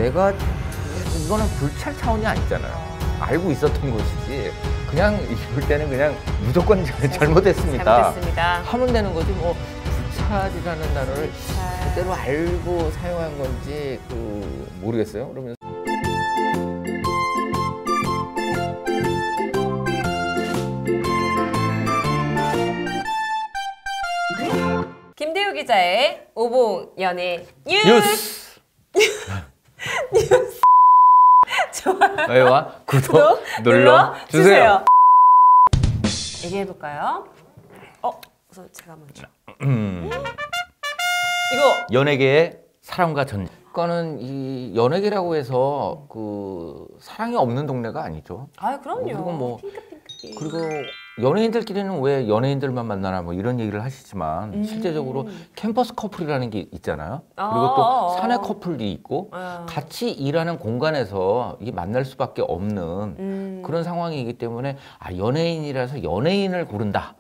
내가 이거는 불찰 차원이 아니잖아요. 알고 있었던 것이지. 그냥 이럴 때는 그냥 무조건 잘못했습니다. 하면 되는 거지. 뭐 불찰이라는 단어를 제대로 알고 사용한 건지 모르겠어요. 그러면 김대우 기자의 오봉연애 뉴스. 뉴스. 좋아요와 구독 눌러주세요. 얘기해볼까요? 우선 제가 먼저. 이거 연예계의 사랑과 전쟁. 그거는 이 연예계라고 해서 사랑이 없는 동네가 아니죠. 그럼요. 그리고 뭐 핑크핑크. 그리고 연예인들끼리는 왜 연예인들만 만나나 뭐 이런 얘기를 하시지만 실제적으로 캠퍼스 커플이라는 게 있잖아요. 그리고 또 사내 커플도 있고 같이 일하는 공간에서 이게 만날 수밖에 없는 그런 상황이기 때문에 연예인이라서 연예인을 고른다.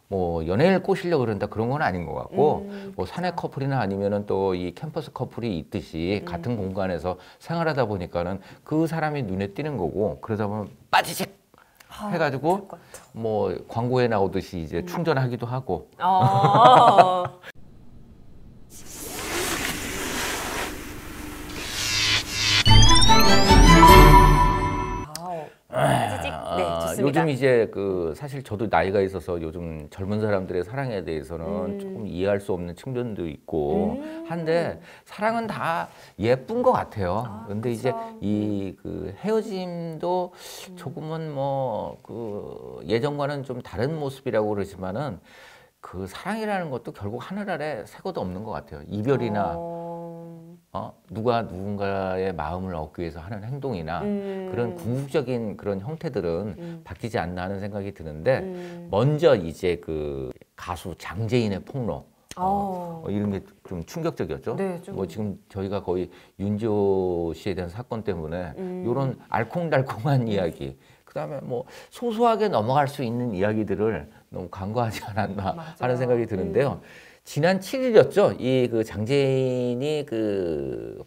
뭐 연예인을 꼬시려고 그런다 그런 건 아닌 것 같고 뭐 사내 커플이나 아니면은 또 이 캠퍼스 커플이 있듯이 같은 공간에서 생활하다 보니까는 그 사람이 눈에 띄는 거고 그러다 보면 빠지직 해가지고 뭐 광고에 나오듯이 이제 충전하기도 하고. 네, 좋습니다. 요즘 이제 사실 저도 나이가 있어서 요즘 젊은 사람들의 사랑에 대해서는 조금 이해할 수 없는 측면도 있고 한데 사랑은 다 예쁜 것 같아요. 근데 이제 이 헤어짐도 조금은 뭐 예전과는 좀 다른 모습이라고 그러지만은 사랑이라는 것도 결국 하늘 아래 새것도 없는 것 같아요. 이별이나 누가 누군가의 마음을 얻기 위해서 하는 행동이나 그런 궁극적인 그런 형태들은 바뀌지 않나 하는 생각이 드는데 먼저 이제 가수 장재인의 폭로 이런 게 좀 충격적이었죠. 네, 뭐 지금 저희가 거의 윤지호 씨에 대한 사건 때문에 이런 알콩달콩한 이야기 그다음에 뭐 소소하게 넘어갈 수 있는 이야기들을 너무 간과하지 않았나 하는 생각이 드는데요. 지난 7일이었죠. 이 장재인이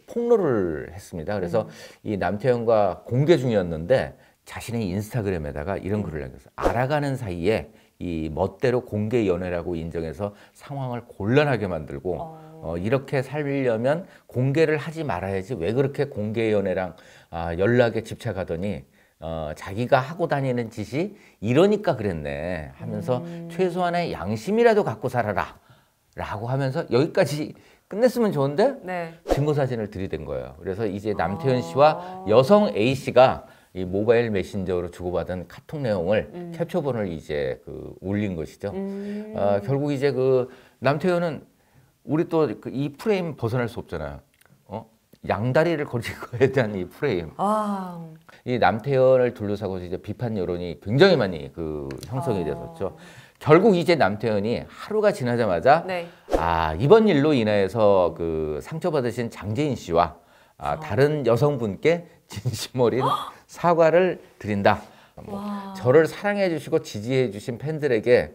폭로를 했습니다. 그래서 이 남태현과 공개 중이었는데 자신의 인스타그램에다가 이런 글을 남겼어요. 알아가는 사이에 이 멋대로 공개 연애라고 인정해서 상황을 곤란하게 만들고 이렇게 살려면 공개를 하지 말아야지 왜 그렇게 공개 연애랑 연락에 집착하더니 자기가 하고 다니는 짓이 이러니까 그랬네 하면서 최소한의 양심이라도 갖고 살아라. 라고 하면서 여기까지 끝냈으면 좋은데 증거 사진을 들이댄 거예요. 그래서 이제 남태현 씨와 여성 A 씨가 이 모바일 메신저로 주고받은 카톡 내용을 캡처본을 이제 올린 것이죠. 결국 이제 남태현은 우리 또 이 프레임 벗어날 수 없잖아요. 양다리를 걸친 거에 대한 이 프레임. 이 남태현을 둘러싸고 이제 비판 여론이 굉장히 많이 형성이 됐었죠. 결국 이제 남태현이 하루가 지나자마자 이번 일로 인해서 상처받으신 장재인 씨와 다른 여성분께 진심 어린 사과를 드린다. 저를 사랑해 주시고 지지해 주신 팬들에게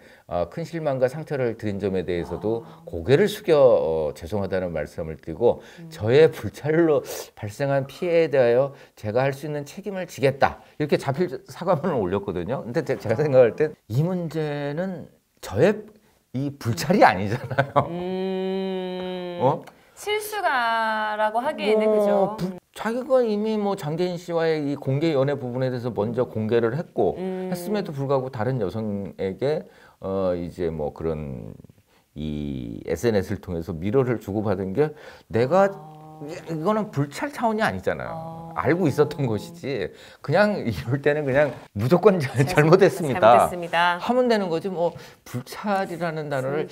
큰 실망과 상처를 드린 점에 대해서도 고개를 숙여 죄송하다는 말씀을 드리고 저의 불찰로 발생한 피해에 대하여 제가 할 수 있는 책임을 지겠다. 이렇게 자필 사과문을 올렸거든요. 근데 제가 생각할 땐 이 문제는 저의 이 불찰이 아니잖아요. 실수가라고 하기에는 그죠. 자기가 이미 뭐 장재인 씨와의 이 공개 연애 부분에 대해서 먼저 공개를 했고 했음에도 불구하고 다른 여성에게 이제 뭐 그런 이 SNS를 통해서 미러를 주고받은 게 내가 이거는 불찰 차원이 아니잖아요. 알고 있었던 것이지. 그냥 이럴 때는 그냥 무조건 잘못했습니다. 하면 되는 거지. 뭐 불찰이라는 단어를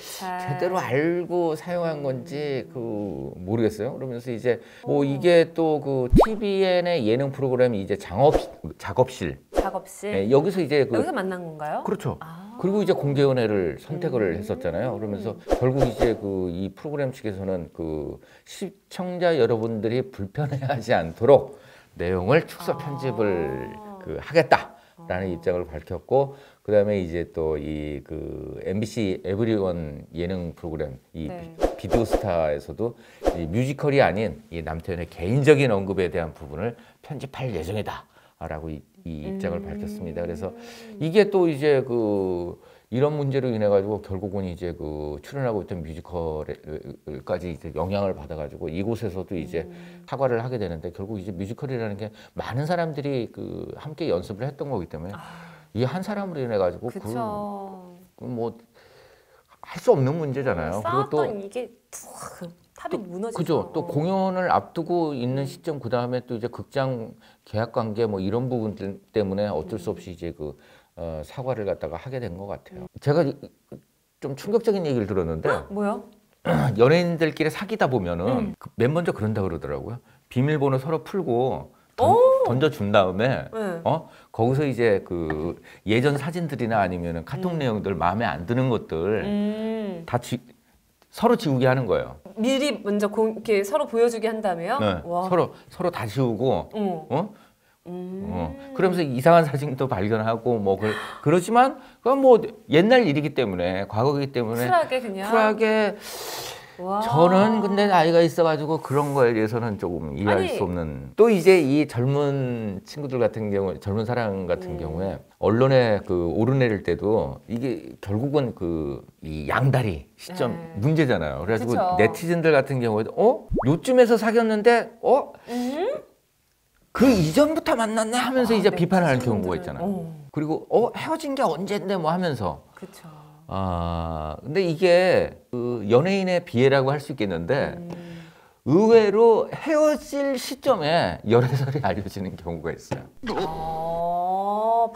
제대로 알고 사용한 건지 모르겠어요. 그러면서 이제 뭐 이게 또 TVN의 예능 프로그램이 이제 작업실. 네, 여기서 이제 여기서 만난 건가요? 그렇죠. 그리고 이제 공개 연애를 선택을 했었잖아요. 그러면서 결국 이제 이 프로그램 측에서는 시청자 여러분들이 불편해하지 않도록 내용을 축소 편집을 하겠다. 라는 입장을 밝혔고, 그다음에 이제 또 이 그 MBC 에브리원 예능 프로그램 이 네. 비디오스타에서도 이 뮤지컬이 아닌 이 남태현의 개인적인 언급에 대한 부분을 편집할 예정이다라고 이 입장을 밝혔습니다. 그래서 이게 또 이제 그 이런 문제로 인해 가지고 결국은 이제 그 출연하고 있던 뮤지컬까지 이제 영향을 받아 가지고 이곳에서도 이제 사과를 하게 되는데, 결국 이제 뮤지컬이라는 게 많은 사람들이 그 함께 연습을 했던 거기 때문에 이 한 사람으로 인해 가지고 그 뭐 할 수 없는 문제잖아요. 그리고 또 이게 그 탑이 무너지죠. 그죠. 또 공연을 앞두고 있는 시점, 그 다음에 또 이제 극장 계약 관계 뭐 이런 부분들 때문에 어쩔 수 없이 이제 그 사과를 갖다가 하게 된 것 같아요. 제가 좀 충격적인 얘기를 들었는데 뭐요? 연예인들끼리 사귀다 보면은 맨 먼저 그런다 그러더라고요. 비밀번호 서로 풀고 던져준 다음에 네. 거기서 이제 그 예전 사진들이나 아니면은 카톡 내용들 마음에 안 드는 것들 다 서로 지우게 하는 거예요. 미리 먼저 이렇게 서로 보여주게 한다며요? 네. 와. 서로 다 지우고 그러면서 이상한 사진도 발견하고 뭐 그러지만 그건 뭐 옛날 일이기 때문에, 과거이기 때문에 쿨하게 그냥 쿨하게. 와. 저는 근데 나이가 있어가지고 그런 거에 대해서는 조금 이해할 수 없는. 또 이제 이 젊은 친구들 같은 경우, 젊은 사람 같은 경우에 언론에 그 오르내릴 때도 이게 결국은 그 이 양다리 시점 문제잖아요. 그래가지고 그쵸. 네티즌들 같은 경우에도 요쯤에서 사귀었는데 그 이전부터 만났네 하면서 이제 비판을 하는 경우가 있잖아요. 그리고 헤어진 게 언젠데 뭐 하면서. 그쵸. 근데 이게 그 연예인의 비애라고 할 수 있겠는데 의외로 헤어질 시점에 열애설이 알려지는 경우가 있어요. 그럼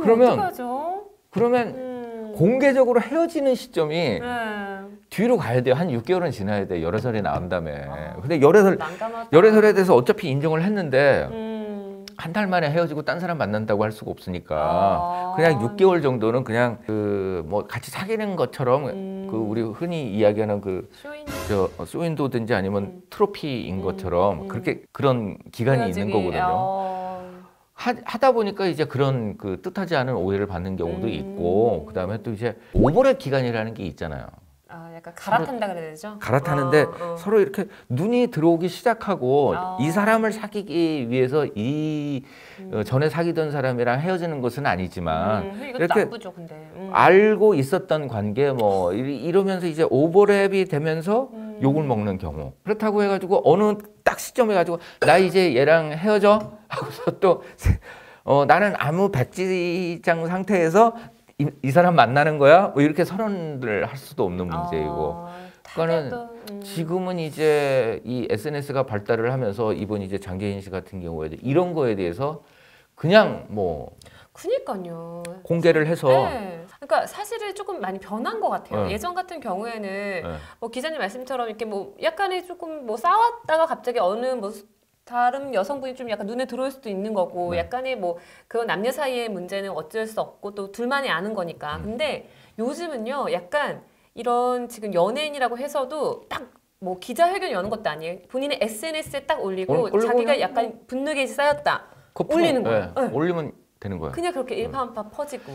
그러면 어떡하죠? 그러면 공개적으로 헤어지는 시점이 네. 뒤로 가야 돼요. 한 6개월은 지나야 돼. 열애설이 나온 다음에. 근데 난감하다. 열애설에 대해서 어차피 인정을 했는데 한 달 만에 헤어지고 딴 사람 만난다고 할 수가 없으니까 그냥 6개월 정도는 그냥 그 뭐 같이 사귀는 것처럼 그 우리 흔히 이야기하는 그 쇼윈도든지 아니면 트로피인 것처럼 그렇게 그런 기간이 있는 거거든요. 하다 보니까 이제 그런 그 뜻하지 않은 오해를 받는 경우도 있고, 그다음에 또 이제 오버랩 기간이라는 게 있잖아요. 약간 갈아탄다 그래야 되죠? 갈아타는데 서로 이렇게 눈이 들어오기 시작하고 이 사람을 사귀기 위해서 이 전에 사귀던 사람이랑 헤어지는 것은 아니지만 이렇게 나쁘죠, 근데. 알고 있었던 관계 뭐 이러면서 이제 오버랩이 되면서 욕을 먹는 경우. 그렇다고 해가지고 어느 딱 시점에 가지고 나 이제 얘랑 헤어져 하고서 또 나는 아무 백지장 상태에서 이 사람 만나는 거야? 뭐 이렇게 선언을 할 수도 없는 문제이고. 그거는 지금은 이제 이 SNS가 발달을 하면서 이번 이제 장재인 씨 같은 경우에도 이런 거에 대해서 그냥 뭐 그니까요. 공개를 해서. 네. 그러니까 사실은 조금 많이 변한 것 같아요. 예전 같은 경우에는 뭐 기자님 말씀처럼 이렇게 뭐 약간의 조금 뭐 싸웠다가 갑자기 어느 뭐 다른 여성분이 좀 약간 눈에 들어올 수도 있는 거고, 약간의 뭐 그런 남녀 사이의 문제는 어쩔 수 없고 또 둘만이 아는 거니까. 근데 요즘은요, 약간 이런 지금 연예인이라고 해서도 딱 뭐 기자회견 여는 것도 아니에요. 본인의 SNS에 딱 올리고 자기가 약간 분노 게이지 쌓였다 올리는 거예요. 올리면 되는 거예요. 그냥 그렇게 일파만파 퍼지고.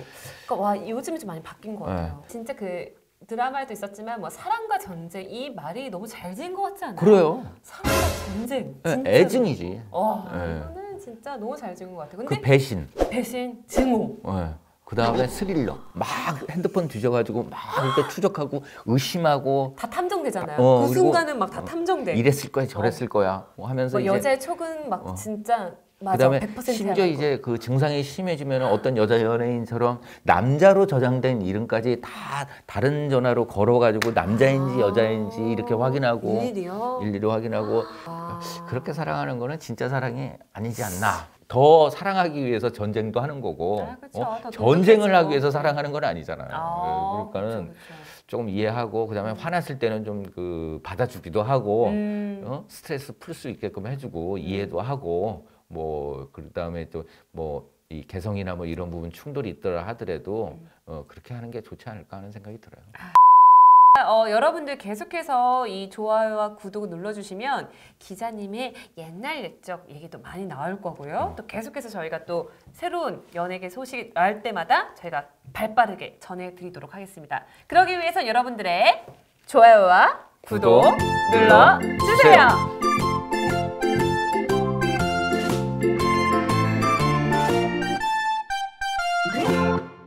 그러니까 와, 요즘은 좀 많이 바뀐 것 같아요. 진짜 그 드라마에도 있었지만 뭐 사랑과 전쟁, 이 말이 너무 잘 지은 것 같지 않아요? 그래요. 사랑과 전쟁. 진짜 애증이지. 이거는 진짜 너무 잘 지은 것 같아요. 근데 그 배신, 증오. 그 다음에 스릴러. 막 핸드폰 뒤져가지고 막 이렇게 추적하고 의심하고. 다 탐정되잖아요. 그 순간은 막 다 탐정돼. 이랬을 거야, 저랬을 거야. 뭐 하면서 뭐 여자의 촉은 막 진짜. 그다음에 심지어 이제 그 증상이 심해지면 어떤 여자 연예인처럼 남자로 저장된 이름까지 다 다른 전화로 걸어가지고 남자인지 여자인지 이렇게 확인하고 일일이 확인하고. 그렇게 사랑하는 거는 진짜 사랑이 아니지 않나. 더 사랑하기 위해서 전쟁도 하는 거고 전쟁을 하기 위해서 사랑하는 건 아니잖아요. 그러니까는 그쵸. 조금 이해하고, 그다음에 화났을 때는 좀 그 받아주기도 하고 스트레스 풀 수 있게끔 해주고 이해도 하고, 뭐 그다음에 또 뭐 이 개성이나 뭐 이런 부분 충돌이 있더라 하더라도 그렇게 하는 게 좋지 않을까 하는 생각이 들어요. 저희가 여러분들 계속해서 이 좋아요와 구독을 눌러주시면 기자님의 옛날 옛적 얘기도 많이 나올 거고요. 또 계속해서 저희가 또 새로운 연예계 소식이 나올 때마다 저희가 발빠르게 전해드리도록 하겠습니다. 그러기 위해서 여러분들의 좋아요와 구독 눌러주세요.